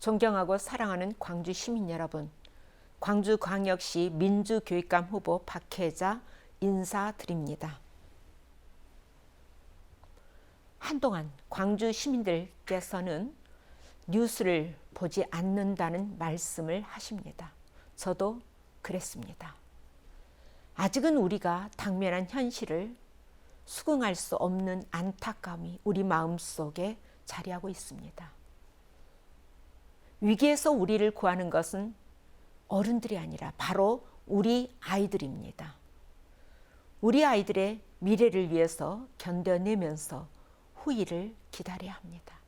존경하고 사랑하는 광주 시민 여러분, 광주광역시 민주교육감 후보 박혜자 인사드립니다. 한동안 광주 시민들께서는 뉴스를 보지 않는다는 말씀을 하십니다. 저도 그랬습니다. 아직은 우리가 당면한 현실을 수긍할 수 없는 안타까움이 우리 마음속에 자리하고 있습니다. 위기에서 우리를 구하는 것은 어른들이 아니라 바로 우리 아이들입니다. 우리 아이들의 미래를 위해서 견뎌내면서 후일을 기다려야 합니다.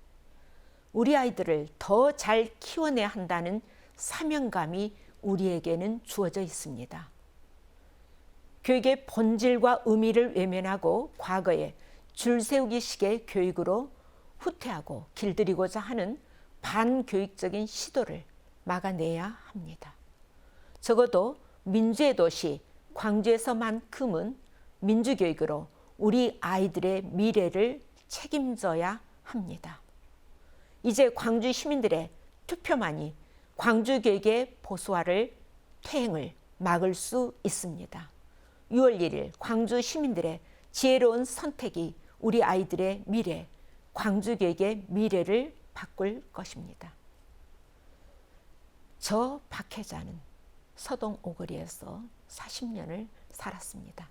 우리 아이들을 더 잘 키워내야 한다는 사명감이 우리에게는 주어져 있습니다. 교육의 본질과 의미를 외면하고 과거의 줄세우기식의 교육으로 후퇴하고 길들이고자 하는 반교육적인 시도를 막아내야 합니다. 적어도 민주의 도시 광주에서만큼은 민주교육으로 우리 아이들의 미래를 책임져야 합니다. 이제 광주 시민들의 투표만이 광주교육의 보수화를 퇴행을 막을 수 있습니다. 6월 1일 광주 시민들의 지혜로운 선택이 우리 아이들의 미래, 광주교육의 미래를 바꿀 것입니다. 저 박혜자는 서동 오거리에서 40년을 살았습니다.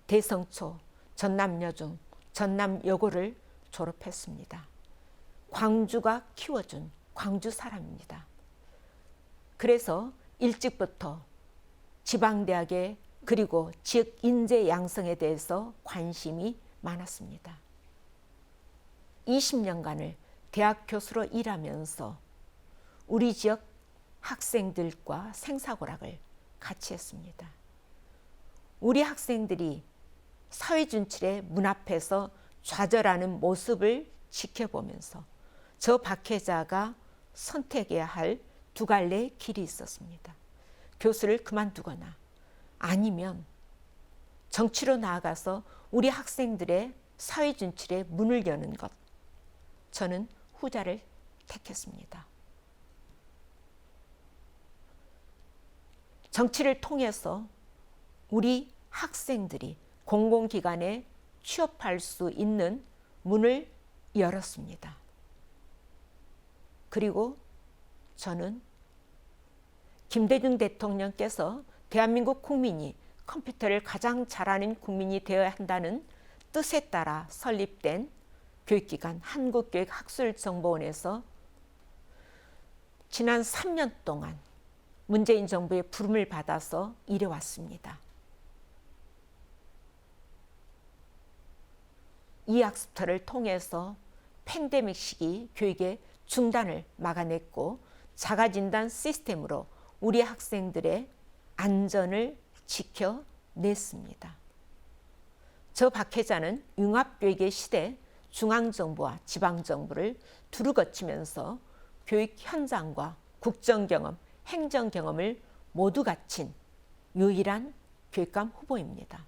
대성초, 전남여중, 전남여고를 졸업했습니다. 광주가 키워준 광주 사람입니다. 그래서 일찍부터 지방대학에 그리고 지역 인재 양성에 대해서 관심이 많았습니다. 20년간을 대학 교수로 일하면서 우리 지역 학생들과 생사고락을 같이 했습니다. 우리 학생들이 사회준칙의 문 앞에서 좌절하는 모습을 지켜보면서 저 박혜자가 선택해야 할 두 갈래의 길이 있었습니다. 교수를 그만두거나 아니면 정치로 나아가서 우리 학생들의 사회준칙의 문을 여는 것. 저는 후자를 택했습니다. 정치를 통해서 우리 학생들이 공공기관에 취업할 수 있는 문을 열었습니다. 그리고 저는 김대중 대통령께서 대한민국 국민이 컴퓨터를 가장 잘하는 국민이 되어야 한다는 뜻에 따라 설립된 교육기관 한국교육학술정보원에서 지난 3년 동안 문재인 정부의 부름을 받아서 일해왔습니다. 이 학습터를 통해서 팬데믹 시기 교육의 중단을 막아냈고 자가진단 시스템으로 우리 학생들의 안전을 지켜냈습니다. 저 박혜자는 융합교육의 시대 중앙정부와 지방정부를 두루 거치면서 교육 현장과 국정경험, 행정경험을 모두 갖춘 유일한 교육감 후보입니다.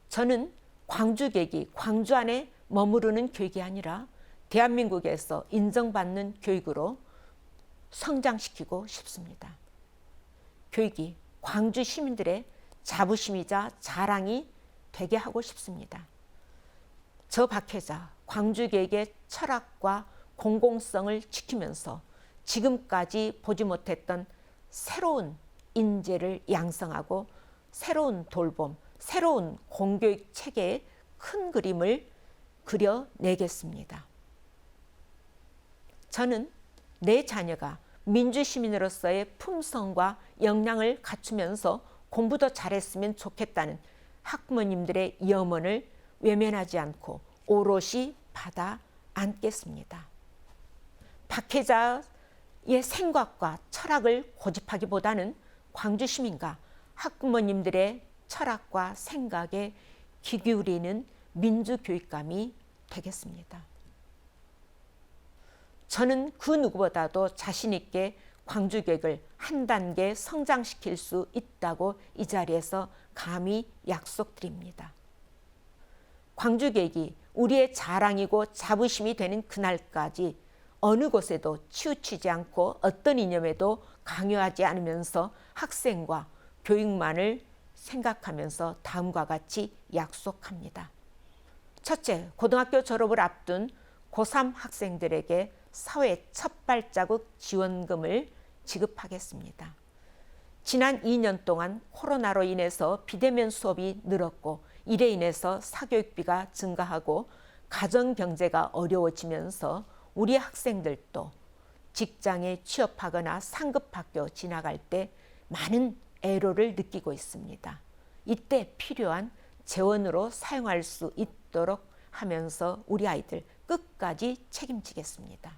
저는 광주교육이 광주 안에 머무르는 교육이 아니라 대한민국에서 인정받는 교육으로 성장시키고 싶습니다. 교육이 광주 시민들의 자부심이자 자랑이 되게 하고 싶습니다. 저 박혜자 광주교육의 철학과 공공성을 지키면서 지금까지 보지 못했던 새로운 인재를 양성하고 새로운 돌봄, 새로운 공교육 체계의 큰 그림을 그려내겠습니다. 저는 내 자녀가 민주시민으로서의 품성과 역량을 갖추면서 공부도 잘했으면 좋겠다는 학부모님들의 염원을 외면하지 않고 오롯이 받아 안겠습니다. 박혜자의 생각과 철학을 고집하기보다는 광주 시민과 학부모님들의 철학과 생각에 귀 기울이는 민주교육감이 되겠습니다. 저는 그 누구보다도 자신 있게 광주교육을 한 단계 성장시킬 수 있다고 이 자리에서 감히 약속드립니다. 광주교육이 우리의 자랑이고 자부심이 되는 그날까지 어느 곳에도 치우치지 않고 어떤 이념에도 강요하지 않으면서 학생과 교육만을 생각하면서 다음과 같이 약속합니다. 첫째, 고등학교 졸업을 앞둔 고3 학생들에게 사회 첫 발자국 지원금을 지급하겠습니다. 지난 2년 동안 코로나로 인해서 비대면 수업이 늘었고 이에 인해서 사교육비가 증가하고 가정 경제가 어려워지면서 우리 학생들도 직장에 취업하거나 상급학교 지나갈 때 많은 애로를 느끼고 있습니다. 이때 필요한 재원으로 사용할 수 있도록 하면서 우리 아이들 끝까지 책임지겠습니다.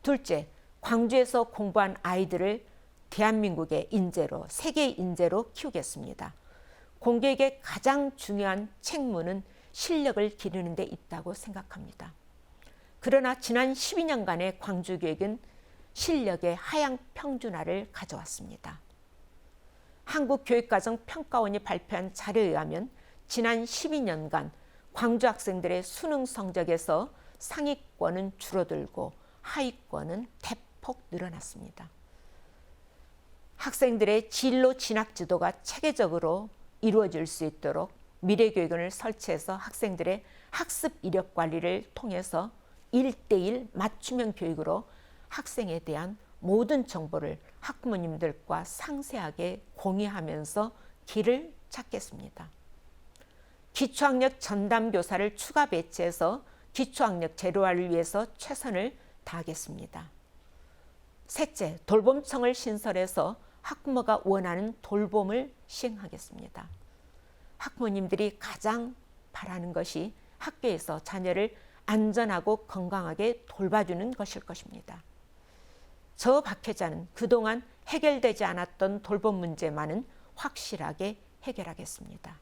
둘째, 광주에서 공부한 아이들을 대한민국의 인재로, 세계의 인재로 키우겠습니다. 공교육의 가장 중요한 책무는 실력을 기르는 데 있다고 생각합니다. 그러나 지난 12년간의 광주교육은 실력의 하향 평준화를 가져왔습니다. 한국교육과정평가원이 발표한 자료에 의하면 지난 12년간 광주 학생들의 수능 성적에서 상위권은 줄어들고 하위권은 대폭 늘어났습니다. 학생들의 진로 진학 지도가 체계적으로 이루어질 수 있도록 미래교육원을 설치해서 학생들의 학습 이력 관리를 통해서 1:1 맞춤형 교육으로 학생에 대한 모든 정보를 학부모님들과 상세하게 공유하면서 길을 찾겠습니다. 기초학력 전담교사를 추가 배치해서 기초학력 제로화를 위해서 최선을 다하겠습니다. 셋째, 돌봄청을 신설해서 학부모가 원하는 돌봄을 시행하겠습니다. 학부모님들이 가장 바라는 것이 학교에서 자녀를 안전하고 건강하게 돌봐주는 것일 것입니다. 저 박회자는 그동안 해결되지 않았던 돌봄 문제만은 확실하게 해결하겠습니다.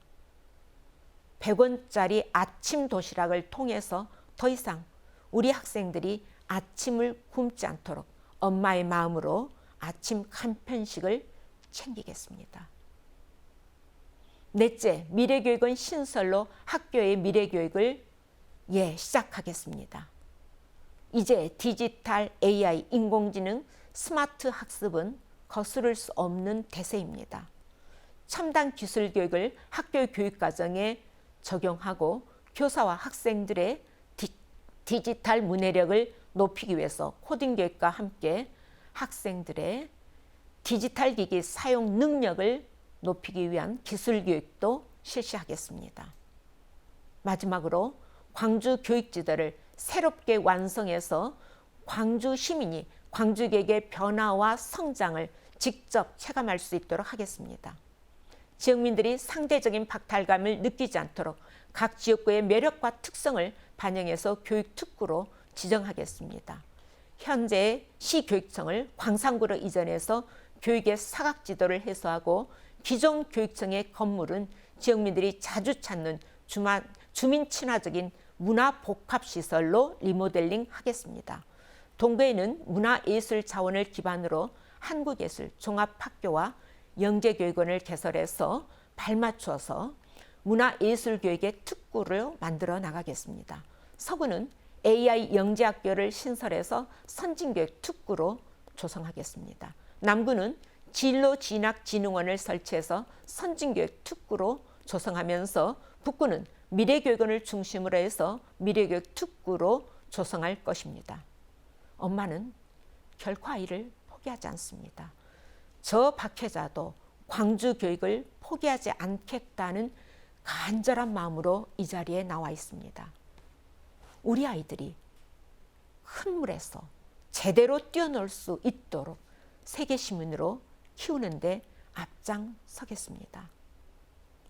100원짜리 아침 도시락을 통해서 더 이상 우리 학생들이 아침을 굶지 않도록 엄마의 마음으로 아침 간편식을 챙기겠습니다. 넷째, 미래교육원 신설로 학교의 미래교육을 시작하겠습니다. 이제 디지털, AI, 인공지능, 스마트 학습은 거스를 수 없는 대세입니다. 첨단 기술 교육을 학교 교육과정에 적용하고 교사와 학생들의 디지털 문해력을 높이기 위해서 코딩 교육과 함께 학생들의 디지털 기기 사용 능력을 높이기 위한 기술 교육도 실시하겠습니다. 마지막으로 광주 교육지도를 새롭게 완성해서 광주 시민이 광주교육의 변화와 성장을 직접 체감할 수 있도록 하겠습니다. 지역민들이 상대적인 박탈감을 느끼지 않도록 각 지역구의 매력과 특성을 반영해서 교육특구로 지정하겠습니다. 현재 시교육청을 광산구로 이전해서 교육의 사각지도를 해소하고 기존 교육청의 건물은 지역민들이 자주 찾는 주민 친화적인 문화복합시설로 리모델링 하겠습니다. 동구에는 문화예술 자원을 기반으로 한국예술 종합학교와 영재교육원을 개설해서 발맞춰서 문화예술교육의 특구를 만들어 나가겠습니다. 서구는 AI 영재학교를 신설해서 선진교육 특구로 조성하겠습니다. 남구는 진로진학진흥원을 설치해서 선진교육 특구로 조성하면서 북구는 미래교육원을 중심으로 해서 미래교육 특구로 조성할 것입니다. 엄마는 결코 아이를 포기하지 않습니다. 저 박회자도 광주 교육을 포기하지 않겠다는 간절한 마음으로 이 자리에 나와 있습니다. 우리 아이들이 큰 물에서 제대로 뛰어놀 수 있도록 세계 시민으로 키우는데 앞장서겠습니다.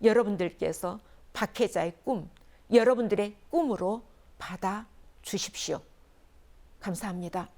여러분들께서 박회자의 꿈, 여러분들의 꿈으로 받아 주십시오. 감사합니다.